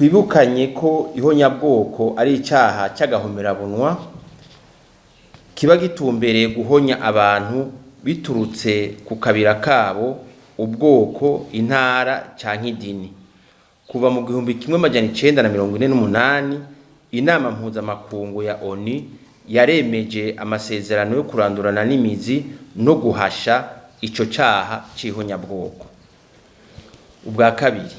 twibukanye ko ihonyabwoko ari icaha cy'agahomerabunwa kiba gitumbereye guhonya abantu biturutse ku kabira kabo, ubwoko, intara canke idini. Kuva mu 1948 inama mpuzamakungu ya ONU yaremeje amasezerano yo kurandurana n'imizi no guhasha ico caha c'ihonyabwoko. Ubwa kabiri,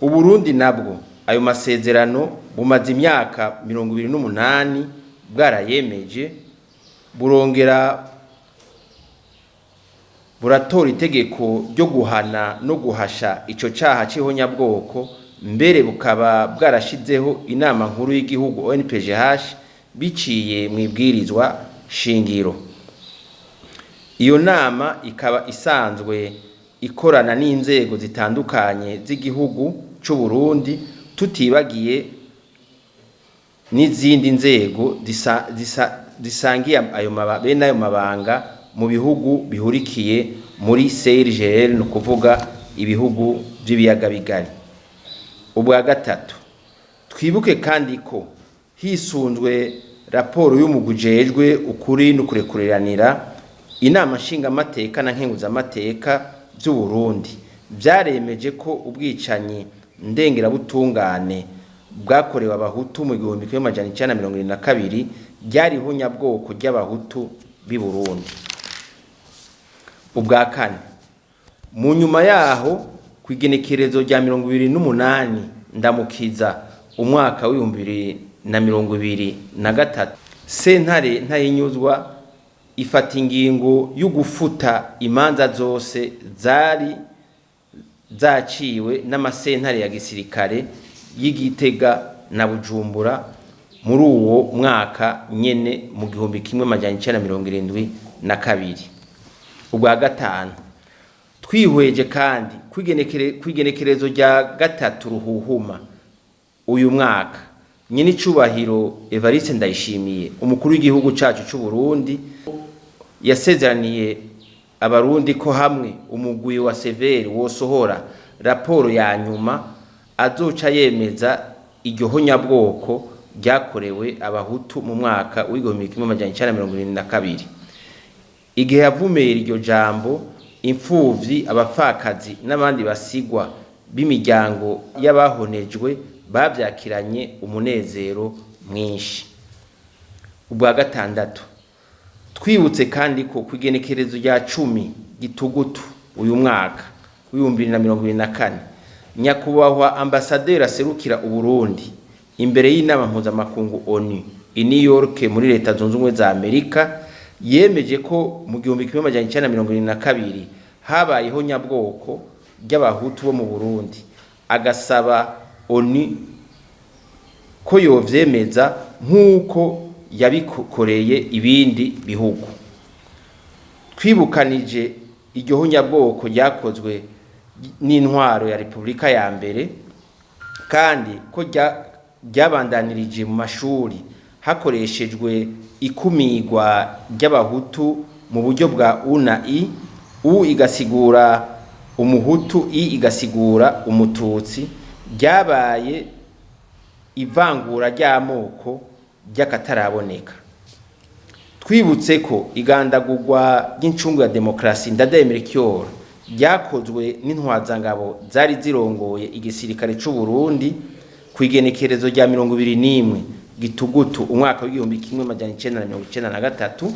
Uburundi nabwo ayo masezerano bumaze imyaka 28 bwarayemeje, burongera buratora itegeko ryo guhana no guhasha ico caha c'ihonyabwoko, mbere bukaba bwarashizeho inama nkuru y'igihugu ONPGH biciye mu ibwirizwa shingiro. Iyo nama ikaba isanzwe ikorana n'inzego zitandukanye z'igihugu c'u Burundi, tutibagiye n'izindi nzego zisangiye ayo mabanga mu bihugu bihurikiye muri CIRGL, no kuvuga ibihugu by'ibiyaga bigari. Ubwa gatatu, twibuke kandi ko hisunzwe raporo y'umugwi ujejwe ukuri no kurekuriranira, inama nshingamateka na nkenguzamateka by'u Burundi vyaremeje ko ubwicanyi ndengerabutungane bwakorewe abahutu mu 1972 ryari ihonyabwoko ry'abahutu b'i Burundi. Ubwa kane, mu nyuma yaho kwigenekerezo rya 28 ndamukiza umwaka wa 2023 sentare ntayinyuzwa ifata ingingo yo gufuta imanza zose zari zaciwe n'amasentare ya gisirikare y'Igitega na Bujumbura muri uwo mwaka nyene mu 1972. Ubwa gatanu, twihweje kandi kwigenekerezo rya gatatu Ruhuhuma uyu mwaka, nyene icubahiro Evariste Ndayishimiye umukuru w'igihugu cacu c'u Burundi yasezeraniye abarundi ko hamwe umugwi wa Severe wosohora raporo ya nyuma azoca yemeza iryo honyabwoko ryakorewe abahutu mu mwaka wa 1972. Igihe yavumera iryo jambo, imfuvyi, abapfakazi n'abandi basigwa b'imiryango y'abahonejwe bavyakiranye umunezero mwinshi. Ubwa gatandatu, twibutse kandi ko kwigenekerezo rya 10 Gitugutu uyu mwaka wa 2024 nyakubahwa ambasaderi aserukira Uburundi imbere y'inama mpuzamakungu ONU i New York muri Leta Zunze Ubumwe za Amerika yemeje ko mu 1972 habaye ihonyabwoko ry'abahutu bo mu Burundi, agasaba ONU ko yovyemeza nk'uko yabikoreye ibindi bihugu. Twibukanije iryo honyabwoko ryakozwe n'intwaro ya Repubulika ya mbere, kandi ko ryabandanirije mu mashuri hakoreshejwe ikumigwa ry'abahutu mu buryo bwa U na I, U igasigura umuhutu, I igasigura umututsi, ryabaye ivangura ry'amoko ry'akataraboneka. Twibutse ko igandagurwa ry'incungu ya demokrasi Ndadaye Melchior ryakozwe n'intwazangabo zari zirongoye igisirikare c'u Burundi kwigenekerezo rya 21 Gitugutu umwaka wa 1993